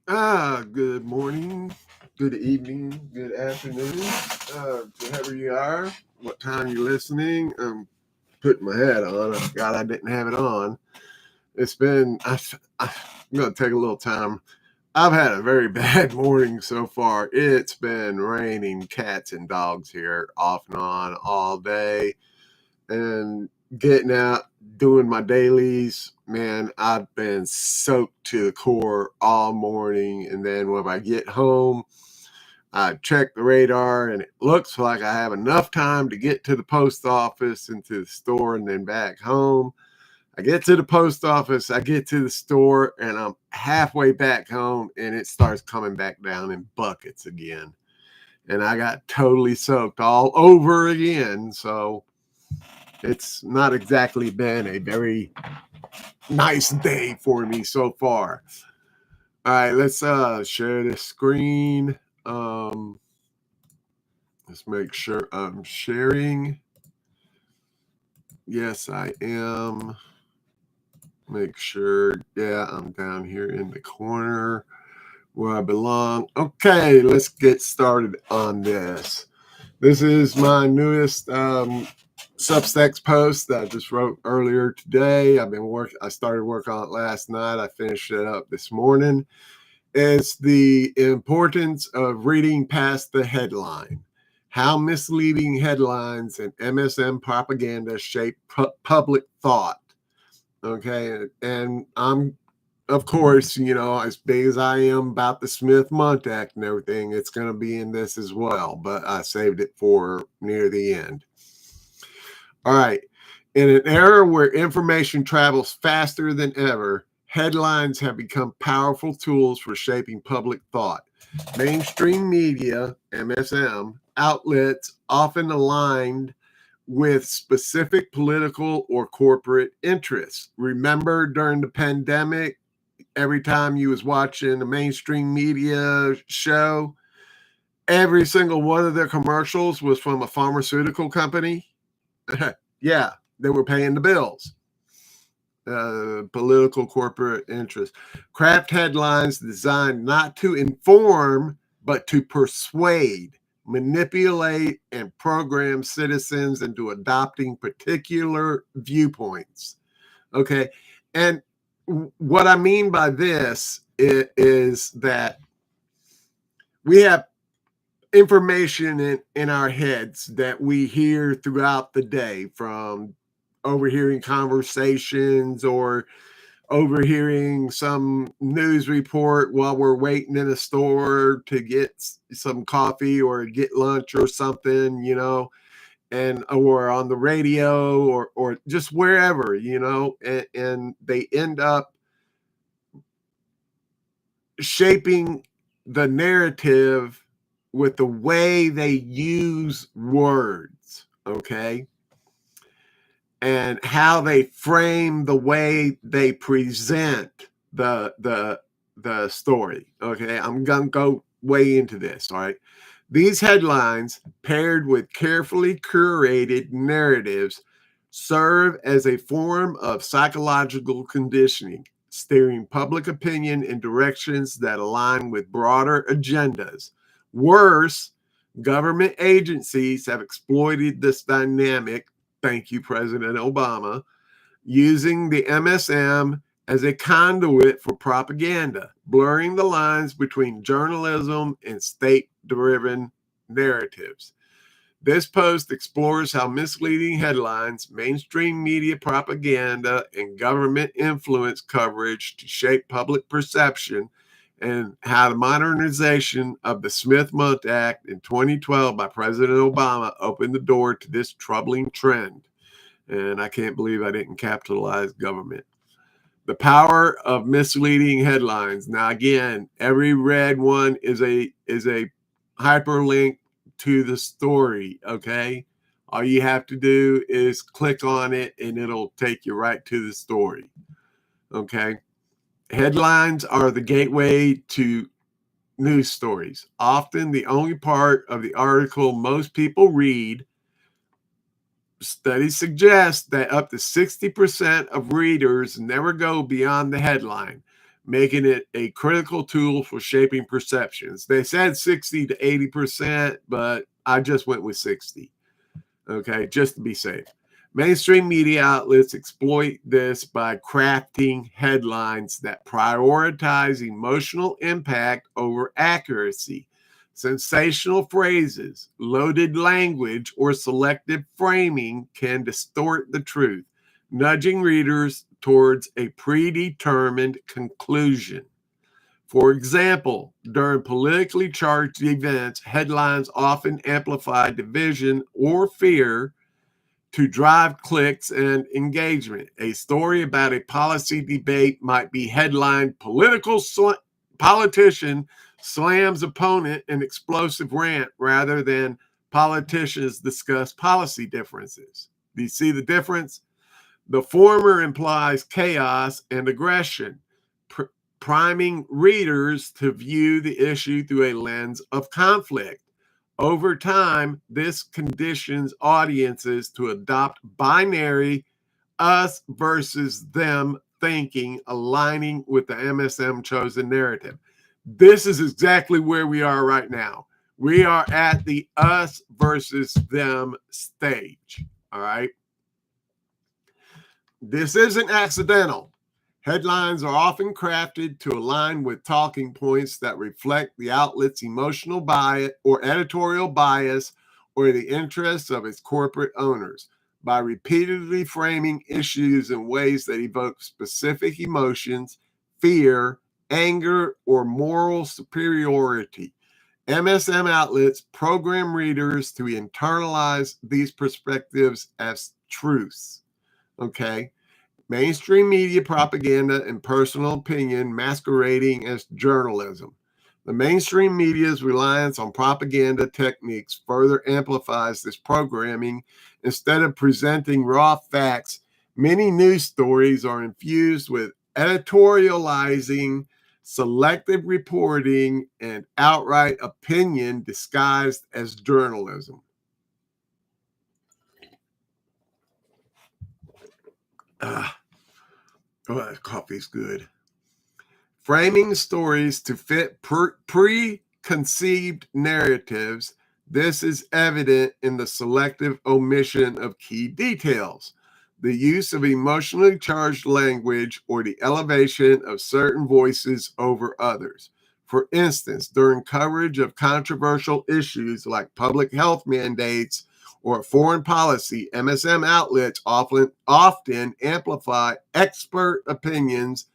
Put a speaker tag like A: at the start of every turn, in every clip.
A: Good morning, good evening, good afternoon, wherever you are, what time you're listening. I'm putting my hat on. I forgot I didn't have it on. It's been, I'm going to take a little time. I've had a very bad morning so far. It's been raining cats and dogs here off and on all day. And getting out, doing my dailies, man, I've been soaked to the core all morning. And then when I get home, I check the radar and it looks like I have enough time to get to the post office and to the store and then back home. I get to the post office, I get to the store, and I'm halfway back home and it starts coming back down in buckets again. And I got totally soaked all over again. So it's not exactly been a very nice day for me so far. All right, let's share the screen. Let's make sure I'm sharing. Yes, I am. Make sure, yeah, I'm down here in the corner where I belong. Okay, let's get started on this. This is my newest Substacks post that I just wrote earlier today. I started work on it last night. I finished it up this morning. It's the importance of reading past the headline. How misleading headlines and MSM propaganda shape public thought. Okay, and I'm, of course, as big as I am about the Smith-Mundt Act and everything, it's going to be in this as well, but I saved it for near the end. All right. In an era where information travels faster than ever, headlines have become powerful tools for shaping public thought. Mainstream media, MSM, outlets often aligned with specific political or corporate interests. Remember during the pandemic, every time you was watching a mainstream media show, every single one of their commercials was from a pharmaceutical company? Yeah, they were paying the bills. Political corporate interest. Craft headlines designed not to inform, but to persuade, manipulate, and program citizens into adopting particular viewpoints. Okay. And what I mean by this is that we have information in our heads that we hear throughout the day, from overhearing conversations or overhearing some news report while we're waiting in a store to get some coffee or get lunch or something, and or on the radio or just wherever, and they end up shaping the narrative with the way they use words, okay? And how they frame the way they present the story. Okay, I'm gonna go way into this. All right, these headlines, paired with carefully curated narratives, serve as a form of psychological conditioning, steering public opinion in directions that align with broader agendas. Worse, government agencies have exploited this dynamic. Thank you, President Obama, using the MSM as a conduit for propaganda, blurring the lines between journalism and state-driven narratives. This post explores how misleading headlines, mainstream media propaganda, and government influence coverage to shape public perception, and how the modernization of the Smith-Mundt Act in 2012 by President Obama opened the door to this troubling trend. And I can't believe I didn't capitalize government. The power of misleading headlines. Now, again, every red one is a hyperlink to the story. Okay, all you have to do is click on it, and it'll take you right to the story. Okay, headlines are the gateway to news stories. Often the only part of the article most people read. Studies suggest that up to 60% of readers never go beyond the headline. making it a critical tool for shaping perceptions. They said 60 to 80%, but I just went with 60. Okay, just to be safe. Mainstream media outlets exploit this by crafting headlines that prioritize emotional impact over accuracy. Sensational phrases, loaded language, or selective framing can distort the truth, nudging readers towards a predetermined conclusion. For example, during politically charged events, headlines often amplify division or fear to drive clicks and engagement. A story about a policy debate might be headlined Politician slams opponent in explosive rant rather than politicians discuss policy differences. Do you see the difference? The former implies chaos and aggression, priming readers to view the issue through a lens of conflict. Over time, this conditions audiences to adopt binary us versus them thinking, aligning with the MSM chosen narrative. This is exactly where we are right now. We are at the us versus them stage. All right. This isn't accidental. Headlines are often crafted to align with talking points that reflect the outlet's emotional bias or editorial bias or the interests of its corporate owners. By repeatedly framing issues in ways that evoke specific emotions, fear, anger, or moral superiority, MSM outlets program readers to internalize these perspectives as truths. Okay. Mainstream media propaganda and personal opinion masquerading as journalism. The mainstream media's reliance on propaganda techniques further amplifies this programming. Instead of presenting raw facts, many news stories are infused with editorializing, selective reporting, and outright opinion disguised as journalism. Oh, that coffee's good. Framing stories to fit preconceived narratives. This is evident in the selective omission of key details, the use of emotionally charged language, or the elevation of certain voices over others. For instance, during coverage of controversial issues like public health mandates or foreign policy, MSM outlets often amplify expert opinions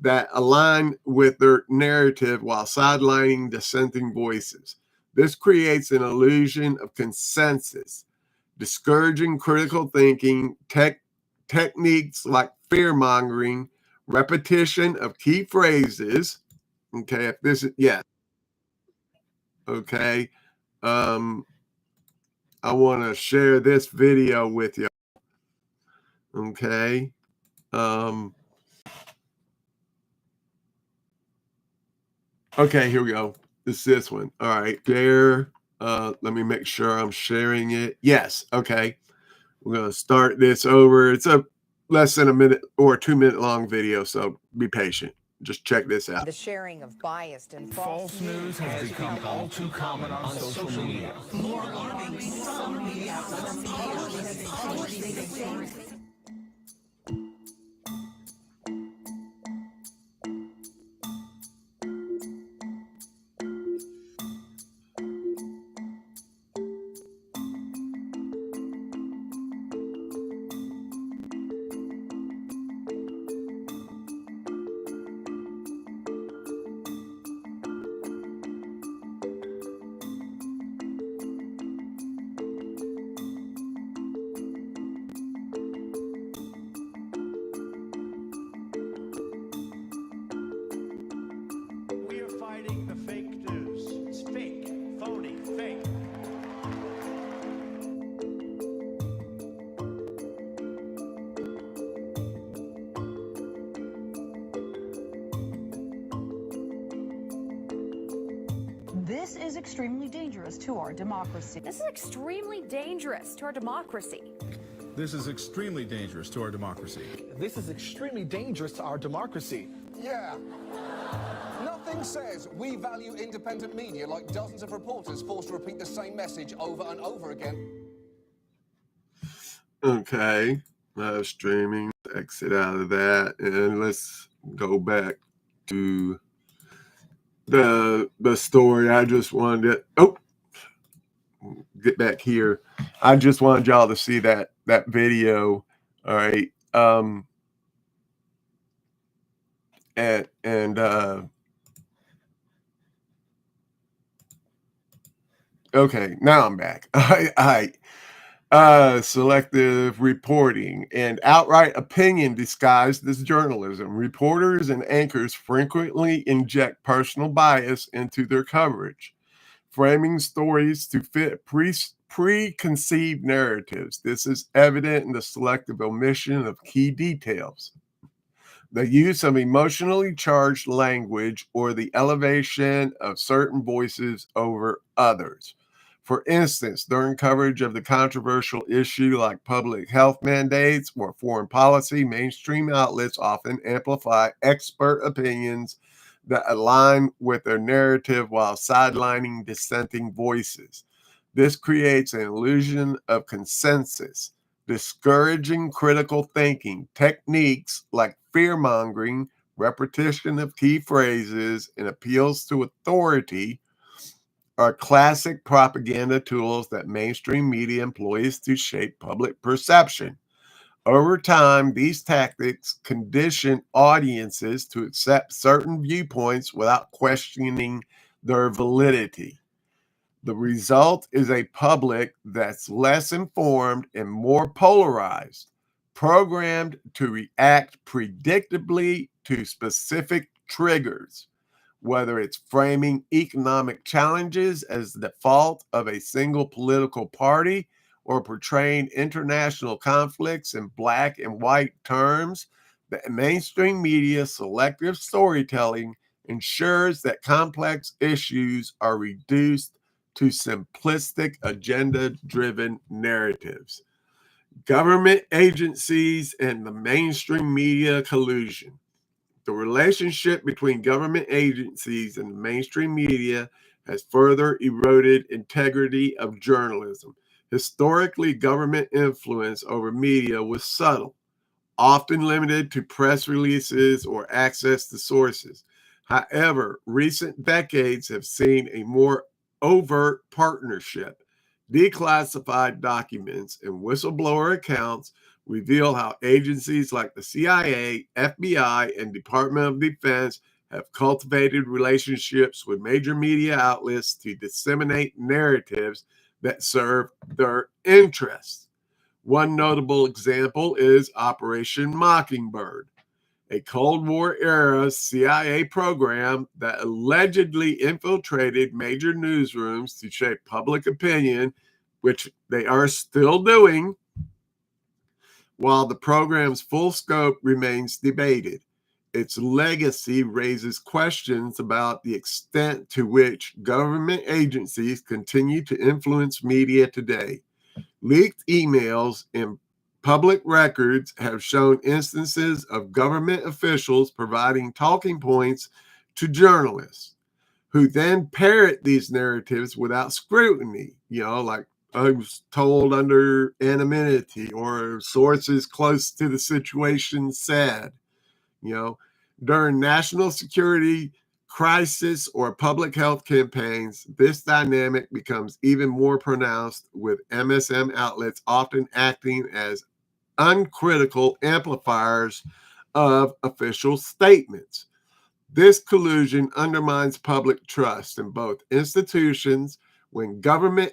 A: that align with their narrative while sidelining dissenting voices. This creates an illusion of consensus, discouraging critical thinking. Techniques like fear-mongering, repetition of key phrases. Okay, if this is, yeah. Okay. I want to share this video with you. Okay. Okay, here we go. It's this one. All right, share. Let me make sure I'm sharing it. Yes. Okay. We're going to start this over. It's a less than a minute or 2 minute long video, so be patient. Just check this out.
B: The sharing of biased and
C: false news has become all too common on social media. More alarming, some media outlets publish these things.
D: Fighting the fake news. It's fake, phony, fake.
E: This is extremely dangerous to our democracy.
F: This is extremely dangerous to our democracy.
C: This is extremely dangerous to our democracy.
G: This is extremely dangerous to our democracy. Yeah. Nothing says we value independent media like dozens of reporters forced to repeat the same message over and over again.
A: Okay, streaming. Exit out of that, and let's go back to the story. I just wanted to get back here. I just wanted y'all to see that video. All right. And okay, now I'm back. Selective reporting and outright opinion disguised as journalism. Reporters and anchors frequently inject personal bias into their coverage, framing stories to fit preconceived narratives. This is evident in the selective omission of key details, the use of emotionally charged language, or the elevation of certain voices over others. For instance, during coverage of the controversial issue like public health mandates or foreign policy, mainstream outlets often amplify expert opinions that align with their narrative while sidelining dissenting voices. This creates an illusion of consensus, discouraging critical thinking. Techniques like fear-mongering, repetition of key phrases, and appeals to authority are classic propaganda tools that mainstream media employs to shape public perception. Over time, these tactics condition audiences to accept certain viewpoints without questioning their validity. The result is a public that's less informed and more polarized, programmed to react predictably to specific triggers, whether it's framing economic challenges as the fault of a single political party or portraying international conflicts in black and white terms. The mainstream media selective storytelling ensures that complex issues are reduced to simplistic agenda-driven narratives. Government agencies and the mainstream media collusion. The relationship between government agencies and the mainstream media has further eroded integrity of journalism. Historically, government influence over media was subtle, often limited to press releases or access to sources. However, recent decades have seen a more overt partnership. Declassified documents and whistleblower accounts reveal how agencies like the CIA, FBI, and Department of Defense have cultivated relationships with major media outlets to disseminate narratives that serve their interests. One notable example is Operation Mockingbird, a Cold War era CIA program that allegedly infiltrated major newsrooms to shape public opinion, which they are still doing, while the program's full scope remains debated. Its legacy raises questions about the extent to which government agencies continue to influence media today. Leaked emails and public records have shown instances of government officials providing talking points to journalists who then parrot these narratives without scrutiny. Like I was told under anonymity or sources close to the situation said. During national security crisis or public health campaigns, this dynamic becomes even more pronounced, with MSM outlets often acting as uncritical amplifiers of official statements. This collusion undermines public trust in both institutions when government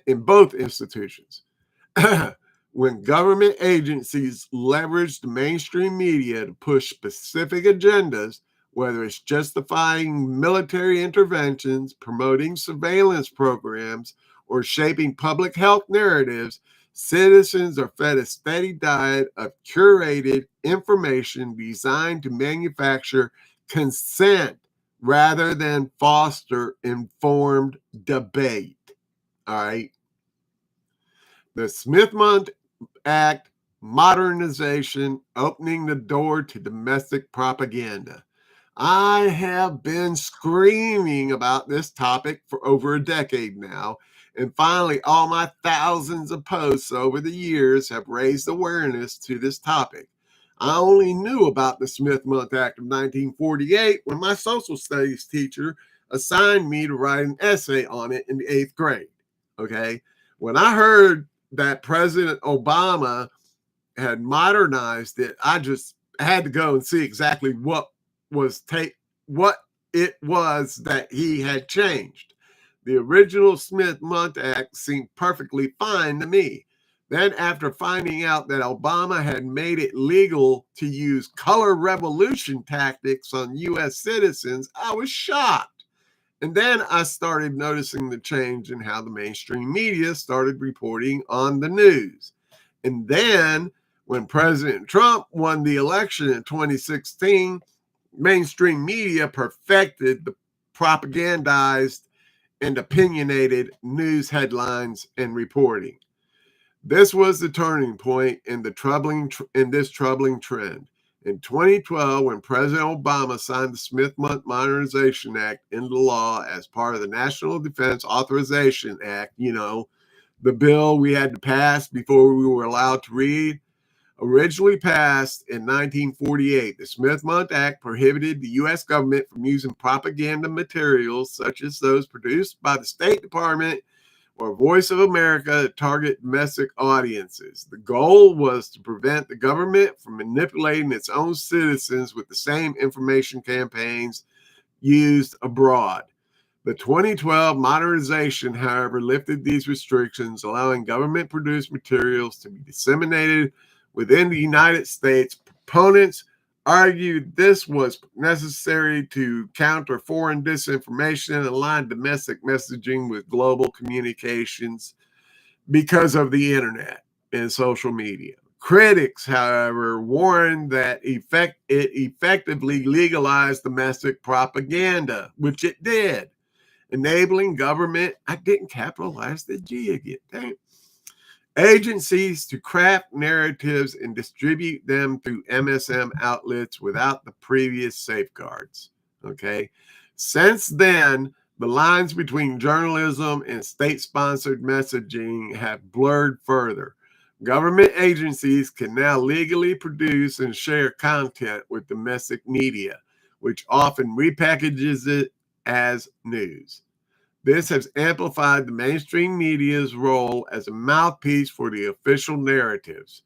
A: when government agencies leverage the mainstream media to push specific agendas, whether it's justifying military interventions, promoting surveillance programs, or shaping public health narratives, citizens are fed a steady diet of curated information designed to manufacture consent rather than foster informed debate. All right. The Smith-Mundt Act, modernization, opening the door to domestic propaganda. I have been screaming about this topic for over a decade now, and finally, all my thousands of posts over the years have raised awareness to this topic. I only knew about the Smith-Mundt Act of 1948 when my social studies teacher assigned me to write an essay on it in the 8th grade. Okay. When I heard that President Obama had modernized it, I just had to go and see exactly what it was that he had changed. The original Smith-Mundt Act seemed perfectly fine to me. Then, after finding out that Obama had made it legal to use color revolution tactics on U.S. citizens, I was shocked. And then I started noticing the change in how the mainstream media started reporting on the news. And then, when President Trump won the election in 2016, mainstream media perfected the propagandized and opinionated news headlines and reporting. This was the turning point in this troubling trend. In 2012, when President Obama signed the Smith-Mundt Modernization Act into law as part of the National Defense Authorization Act, the bill we had to pass before we were allowed to read, originally passed in 1948, the Smith-Mundt Act prohibited the U.S. government from using propaganda materials such as those produced by the State Department or Voice of America to target domestic audiences. The goal was to prevent the government from manipulating its own citizens with the same information campaigns used abroad. The 2012 modernization, however, lifted these restrictions, allowing government-produced materials to be disseminated within the United States. Proponents argued this was necessary to counter foreign disinformation and align domestic messaging with global communications because of the internet and social media. Critics, however, warned that it effectively legalized domestic propaganda, which it did, enabling government, I didn't capitalize the G again, dang, agencies to craft narratives and distribute them through MSM outlets without the previous safeguards. Okay. Since then, the lines between journalism and state-sponsored messaging have blurred further. Government agencies can now legally produce and share content with domestic media, which often repackages it as news. This has amplified the mainstream media's role as a mouthpiece for official narratives,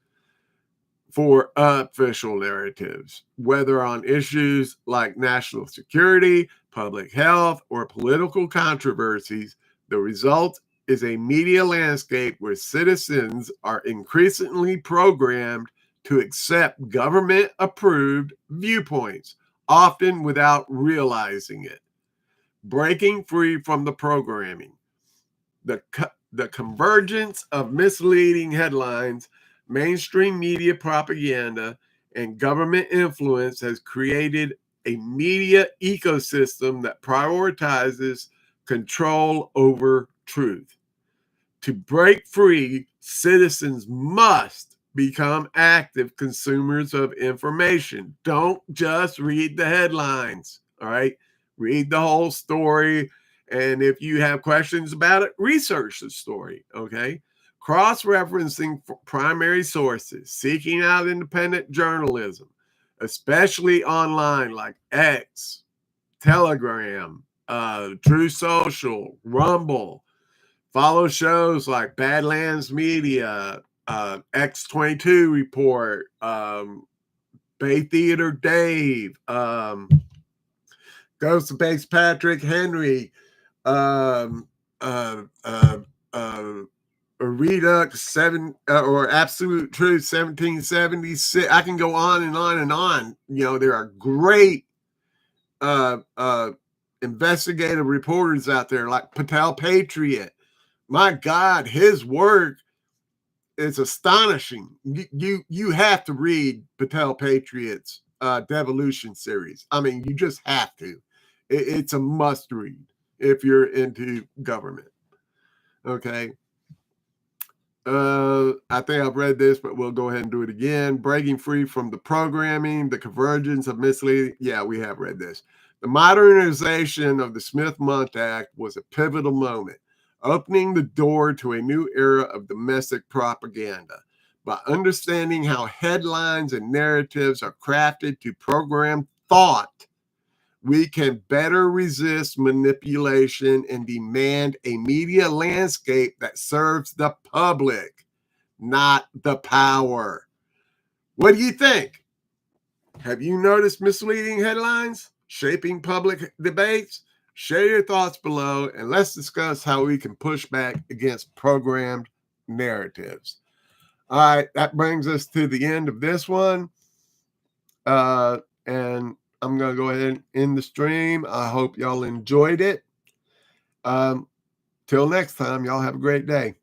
A: whether on issues like national security, public health, or political controversies. The result is a media landscape where citizens are increasingly programmed to accept government-approved viewpoints, often without realizing it. Breaking free from the programming. The convergence of misleading headlines, mainstream media propaganda, and government influence has created a media ecosystem that prioritizes control over truth. To break free, citizens must become active consumers of information. Don't just read the headlines, all right? Read the whole story. And if you have questions about it, research the story, okay? Cross-referencing primary sources, seeking out independent journalism, especially online like X, Telegram, True Social, Rumble. Follow shows like Badlands Media, X22 Report, Bay Theater Dave, Ghost of Base Patrick Henry, Redux 7 or Absolute Truth 1776. I can go on and on and on. There are great investigative reporters out there like Patel Patriot. My God, his work is astonishing. You have to read Patel Patriot's Devolution series. I mean, you just have to. It's a must read if you're into government. Okay. I think I've read this, but we'll go ahead and do it again. Breaking free from the programming, the convergence of misleading. Yeah, we have read this. The modernization of the Smith-Mundt Act was a pivotal moment, opening the door to a new era of domestic propaganda. By understanding how headlines and narratives are crafted to program thought, we can better resist manipulation and demand a media landscape that serves the public, not the power. What do you think? Have you noticed misleading headlines shaping public debates? Share your thoughts below and let's discuss how we can push back against programmed narratives. All right, that brings us to the end of this one. And I'm going to go ahead and end the stream. I hope y'all enjoyed it. Till next time, y'all have a great day.